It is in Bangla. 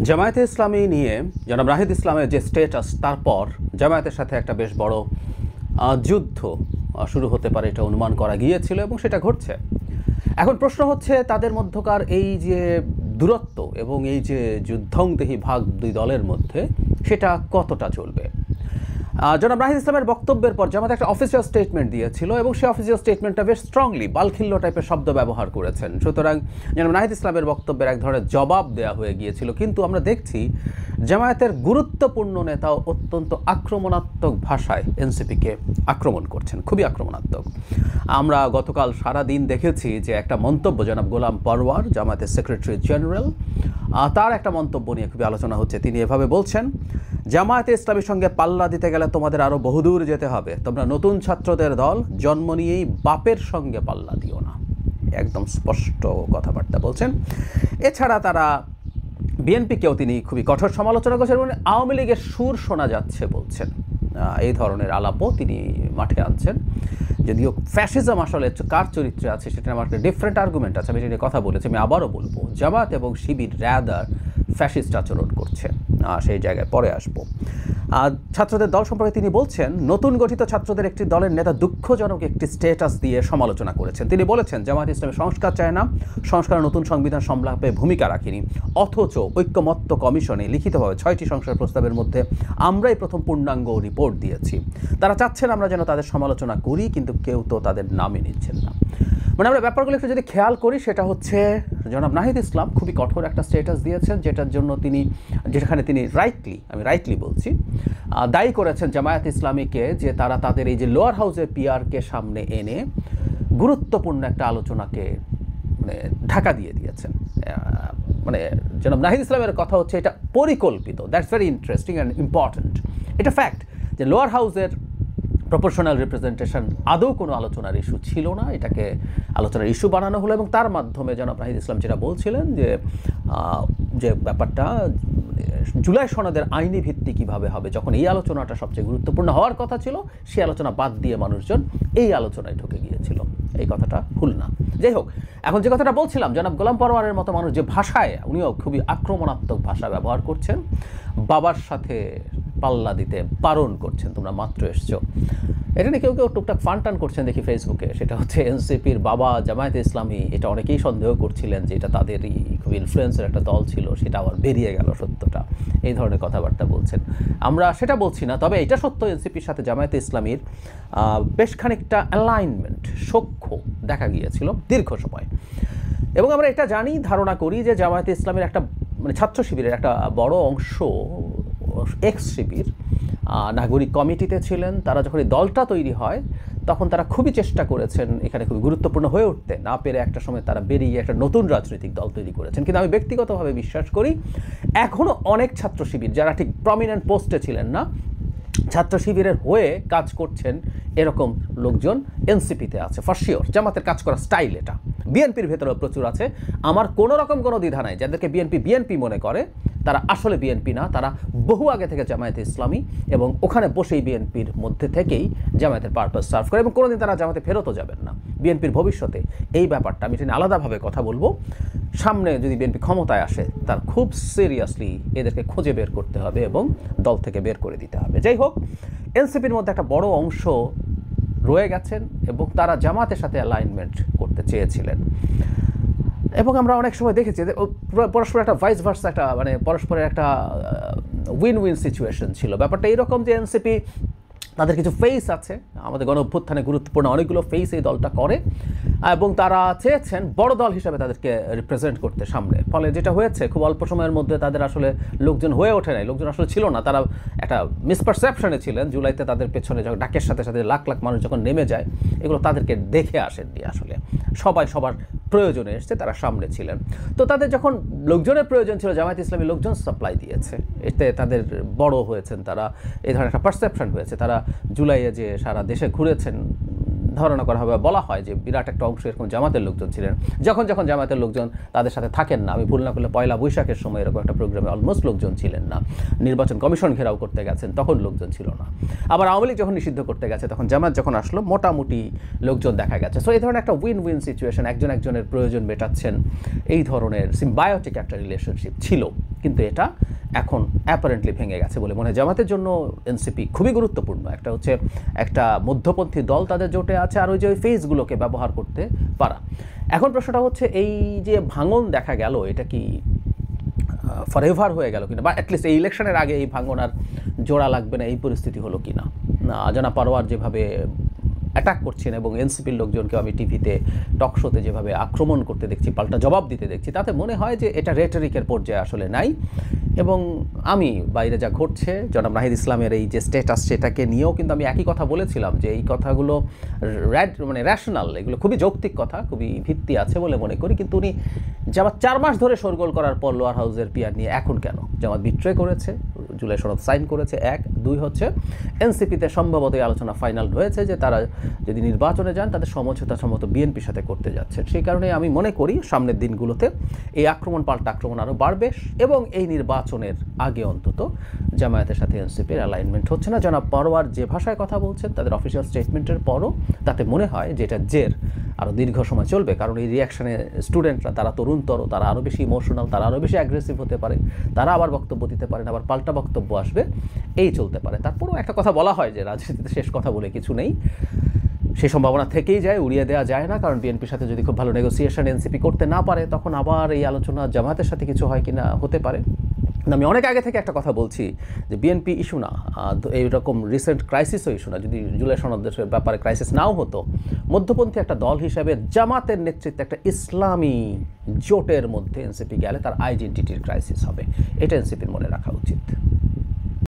জামায়াতে ইসলামী নিয়ে জনাব রাহিদ ইসলামের যে স্ট্যাটাস, তারপর জামায়াতের সাথে একটা বেশ বড় যুদ্ধ শুরু হতে পারে এটা অনুমান করা গিয়েছিল এবং সেটা ঘটছে। এখন প্রশ্ন হচ্ছে তাদের মধ্যকার এই যে দূরত্ব এবং এই যে যুদ্ধংদেহী ভাগ দুই দলের মধ্যে সেটা কতটা চলবে। জনাব রাহিদ ইসলামের বক্তব্যের পর জামায়াত একটা অফিসিয়াল স্টেটমেন্ট দিয়েছিল এবং সেই অফিসিয়াল স্টেটমেন্টটা বেশ স্ট্রংলি বালখিল্য টাইপের শব্দ ব্যবহার করেছেন। সুতরাং জনাব রাহিদ ইসলামের বক্তব্যের এক ধরনের জবাব দেওয়া হয়ে গিয়েছিল, কিন্তু আমরা দেখছি জামায়াতের গুরুত্বপূর্ণ নেতাও অত্যন্ত আক্রমণাত্মক ভাষায় এনসিপিকে আক্রমণ করছেন, খুবই আক্রমণাত্মক। আমরা গতকাল সারা দিন দেখেছি যে একটা মন্তব্য জনাব গোলাম পরওয়ার, জামায়াতের সেক্রেটারি জেনারেল, তার একটা মন্তব্য নিয়ে খুবই আলোচনা হচ্ছে। তিনি এভাবে বলছেন, জামায়াতে ইসলামীর সঙ্গে পাল্লা দিতে গেলে তোমাদের আরও বহুদূর যেতে হবে। তোমরা নতুন ছাত্রদের দল, জন্ম নিয়েই বাপের সঙ্গে পাল্লা দিও না। একদম স্পষ্ট কথাবার্তা বলছেন। এছাড়া তারা বিএনপিকেও তিনি খুবই কঠোর সমালোচনা করছেন এবং আওয়ামী লীগের সুর শোনা যাচ্ছে বলছেন। এই ধরনের আলাপও তিনি মাঠে আনছেন। যদিও ফ্যাসিজম আসলে কার চরিত্রে আছে সেটা আমার একটা ডিফারেন্ট আর্গুমেন্ট আছে, আমি সেটা নিয়ে কথা বলেছি। আমি আবারও বলবো, জামায়াত এবং শিবির র্যাদার ফ্যাসিস্ট আচরণ করছে, সেই জায়গায় পরে আসবো। ছাত্রদের দল সম্পর্কে তিনি বলছেন, নতুন গঠিত ছাত্রদের একটি দলের নেতা দুঃখজনক একটি স্ট্যাটাস দিয়ে সমালোচনা করেছেন। তিনি বলেছেন, জামায়াত ইসলামী সংস্কার চায় না, সংস্কার নতুন সংবিধান সংলাপে ভূমিকা রাখেনি, অথচ ঐক্যমত্য কমিশনে লিখিতভাবে 6টি সংস্কার প্রস্তাবের মধ্যে আমরাই প্রথম পূর্ণাঙ্গ রিপোর্ট দিয়েছি। তারা চাচ্ছেন আমরা যেন তাদের সমালোচনা করি, কিন্তু কেউ তো তাদের নামই নিচ্ছেন না। মানে আমরা ব্যাপারগুলো একটু যদি খেয়াল করি, সেটা হচ্ছে জনাব নাহিদ ইসলাম খুবই কঠোর একটা স্ট্যাটাস দিয়েছেন, যেখানে তিনি রাইটলি বলছি, দায়ী করেছেন জামায়াত ইসলামীকে যে তারা তাদের এই যে লোয়ার হাউসের পিআরকে সামনে এনে গুরুত্বপূর্ণ একটা আলোচনাকে মানে ঢাকা দিয়ে দিয়েছেন। মানে জনাব নাহিদ ইসলামের কথা হচ্ছে এটা পরিকল্পিত। That's very interesting and important. এটা ফ্যাক্ট যে লোয়ার হাউসের প্রপোর্শনাল রিপ্রেজেন্টেশন আদৌ কোনো আলোচনার ইস্যু ছিল না, এটাকে আলোচনার ইস্যু বানানো হলো এবং তার মাধ্যমে জনাব নাহিদ ইসলাম যেটা বলছিলেন যে ব্যাপারটা জুলাই সনদের আইনি ভিত্তি কীভাবে হবে, যখন এই আলোচনাটা সবচেয়ে গুরুত্বপূর্ণ হওয়ার কথা ছিল, সেই আলোচনা বাদ দিয়ে মানুষজন এই আলোচনায় ঢুকে গিয়েছিল। এই কথাটা ভুল না। যাই হোক, এখন যে কথাটা বলছিলাম, জনাব গোলাম পরওয়ারের মতো মানুষ যে ভাষায়, উনিও খুবই আক্রমণাত্মক ভাষা ব্যবহার করছেন, বাবার সাথে পাল্লা দিতে বারণ করছেন, তোমরা মাত্র এসছো। এটা নিয়ে কেউ টুকটাক ফান করছেন দেখি ফেসবুকে। সেটা হচ্ছে এনসিপির বাবা জামায়াতে ইসলামী, এটা অনেকেই সন্দেহ করছিলেন যে এটা তাদেরই খুব ইনফ্লুয়েন্সের একটা দল ছিল, সেটা আবার বেরিয়ে গেল সত্যটা। এই ধরনের কথাবার্তা বলছেন। আমরা সেটা বলছি না, তবে এটা সত্য, এনসিপির সাথে জামায়াতে ইসলামীর বেশ খানিকটা অ্যালাইনমেন্ট, সখ্য দেখা গিয়েছিল দীর্ঘ সময়। এবং আমরা এটা জানি, ধারণা করি যে জামায়াতে ইসলামের একটা মানে ছাত্র শিবিরের একটা বড় অংশ এক্স শিবির নাগরিক কমিটিতে ছিলেন। তারা যখন এই দলটা তৈরি হয় তখন তারা খুবই চেষ্টা করেছেন এখানে খুবই গুরুত্বপূর্ণ হয়ে উঠতে, না পেরে একটা সময় তারা বেরিয়ে একটা নতুন রাজনৈতিক দল তৈরি করেছেন। কিন্তু আমি ব্যক্তিগতভাবে বিশ্বাস করি এখনও অনেক ছাত্র শিবির যারা ঠিক প্রমিনেন্ট পোস্টে ছিলেন না, ছাত্র শিবিরের হয়ে কাজ করছেন এরকম লোকজন এনসিপিতে আছে ফর শিওর। জামাতের কাজ করার স্টাইল এটা। বিএনপির ভেতরেও প্রচুর আছে। আমার কোনো রকম কোনো দ্বিধা নাই, যাদেরকে বিএনপি মনে করে তারা আসলে বিএনপি না, তারা বহু আগে থেকে জামায়াতে ইসলামী এবং ওখানে বসেই বিএনপির মধ্যে থেকেই জামায়াতের পারপাস সার্ভ করে এবং কোনোদিন তারা জামাতে ফেরতও যাবেন না। বিএনপির ভবিষ্যতে এই ব্যাপারটা আমি এটা আলাদাভাবে কথা বলবো। সামনে যদি বিএনপি ক্ষমতায় আসে, তার খুব সিরিয়াসলি এদেরকে খুঁজে বের করতে হবে এবং দল থেকে বের করে দিতে হবে। যাই হোক, এনসিপির মধ্যে একটা বড় অংশ রয়ে গেছেন এবং তারা জামাতের সাথে অ্যালাইনমেন্ট করতে চেয়েছিলেন এবং আমরা অনেক সময় দেখেছি যে পরস্পর একটা ভাইস ভার্সা, একটা মানে পরস্পরের একটা উইন উইন সিচুয়েশন ছিল। ব্যাপারটা এইরকম যে এনসিপি তাদের কিছু ফেস আছে, আমাদের গণ অভ্যুত্থানে গুরুত্বপূর্ণ অনেকগুলো ফেস এই দলটা করে এবং তারা চেয়েছেন বড় দল হিসাবে তাদেরকে রিপ্রেজেন্ট করতে সামনে। ফলে যেটা হয়েছে, খুব অল্প সময়ের মধ্যে তাদের আসলে লোকজন হয়ে ওঠে নাই, লোকজন আসলে ছিল না, তারা একটা মিসপারসেপশনে ছিলেন। জুলাইতে তাদের পেছনে যখন ডাকের সাথে সাথে লাখ লাখ মানুষ যখন নেমে যায়, এগুলো তাদেরকে দেখে আসেননি। আসলে সবাই সবার প্রয়োজনে এসছে, তারা সামনে ছিলেন। তো তাদের যখন লোকজনের প্রয়োজন ছিল, জামায়াত ইসলামী লোকজন সাপ্লাই দিয়েছে, এতে তাদের বড় হয়েছেন তারা, এই ধরনের একটা পারসেপশন হয়েছে। তারা জুলাইয়ে যে সারা দেশে ঘুরেছেন, ধারণা করা হবে, বলা হয় যে বিরাট একটা অংশ এরকম জামাতের লোকজন ছিলেন। যখন জামাতের লোকজন তাদের সাথে থাকেন না, আমি ভুল না করলে পয়লা বৈশাখের সময় এরকম একটা প্রোগ্রামে অলমোস্ট লোকজন ছিলেন না। নির্বাচন কমিশন ঘেরাও করতে গেছেন, তখন লোকজন ছিল না। আবার আওয়ামী লীগ যখন নিষিদ্ধ করতে গেছে, তখন জামাত যখন আসলো, মোটামুটি লোকজন দেখা গেছে। সো এই ধরনের একটা উইন উইন সিচুয়েশন, একজন একজনের প্রয়োজন মেটাচ্ছেন, এই ধরনের সিম্বায়োটিক একটা রিলেশনশিপ ছিল কিন্তু এটা এখন অ্যাপারেন্টলি ভেঙে গেছে বলে মনে হয়। জামাতের জন্য এনসিপি খুবই গুরুত্বপূর্ণ। একটা হচ্ছে একটা মধ্যপন্থী দল তাদের জোটে আছে, আর ওই যে ওই ফেজগুলোকে ব্যবহার করতে পারা। এখন প্রশ্নটা হচ্ছে এই যে ভাঙন দেখা গেল, এটা কি ফরএভার হয়ে গেল কিনা, বা অ্যাটলিস্ট এই ইলেকশনের আগে এই ভাঙন আর জোড়া লাগবে না, এই পরিস্থিতি হলো কিনা। আজানা পারোয়ার যেভাবে অ্যাটাক করছেন এবং এনসিপির লোকজনকে আমি টিভিতে টক শোতে যেভাবে আক্রমণ করতে দেখছি, পাল্টা জবাব দিতে দেখছি, তাতে মনে হয় যে এটা রেটরিকের পর্যায়ে আসলে নাই। এবং আমি বাইরে যা ঘটছে, জনাব নাহিদ ইসলামের এই যে স্ট্যাটাস, সেটাকে নিয়েও কিন্তু আমি একই কথা বলেছিলাম যে এই কথাগুলো মানে র্যাশনাল, এগুলো খুবই যৌক্তিক কথা, খুবই ভিত্তি আছে বলে মনে করি। কিন্তু উনি জামাত 4 মাস ধরে শোরগোল করার পর লোয়ার হাউসের পিয়ার নিয়ে এখন কেন? জামাত বিট্রে করেছে, জুলাই সনদ সাইন করেছে, 1 2 হচ্ছে এনসিপিতে সম্ভবত এই আলোচনা ফাইনাল হয়েছে যে তারা যদি নির্বাচনে যান তাদের সমঝোতা সম্ভবত বিএনপির সাথে করতে যাচ্ছেন। সেই কারণে আমি মনে করি সামনের দিনগুলোতে এই আক্রমণ পাল্টা আক্রমণ আরও বাড়বে, এবং এই নির্বাচনের আগে অন্তত জামায়াতের সাথে এনসিপির অ্যালাইনমেন্ট হচ্ছে না। জনাব পারোয়ার যে ভাষায় কথা বলছেন তাদের অফিসিয়াল স্টেটমেন্টের পরও, তাতে মনে হয় যে এটা জের আরও দীর্ঘ সময় চলবে। কারণ এই রিয়াকশানে স্টুডেন্টরা তারা তরুণতর, তারা আরও বেশি ইমোশনাল, তারা আরও বেশি অ্যাগ্রেসিভ হতে পারে, তারা আবার বক্তব্য দিতে পারেন, আবার পাল্টা বক্তব্য আসবে, এই চলতে পারে। তারপরেও একটা কথা বলা হয় যে রাজনীতিতে শেষ কথা বলে কিছু নেই, সেই সম্ভাবনা থেকেই যায়, উড়িয়ে দেওয়া যায় না। কারণ বিএনপির সাথে যদি খুব ভালো নেগোসিয়েশন এনসিপি করতে না পারে, তখন আবার এই আলোচনা জামাতের সাথে কিছু হয় কিনা হতে পারে। আমি অনেক আগে থেকে একটা কথা বলছি যে বিএনপি ইস্যু না, এইরকম রিসেন্ট ক্রাইসিসও ইস্যু না। যদি জুলাই সনদের ব্যাপারে ক্রাইসিস নাও হতো, মধ্যপন্থী একটা দল হিসেবে জামাতের নেতৃত্বে একটা ইসলামী জোটের মধ্যে এনসিপি গেলে তার আইডেন্টিটির ক্রাইসিস হবে। এটা এনসিপির মনে রাখা উচিত।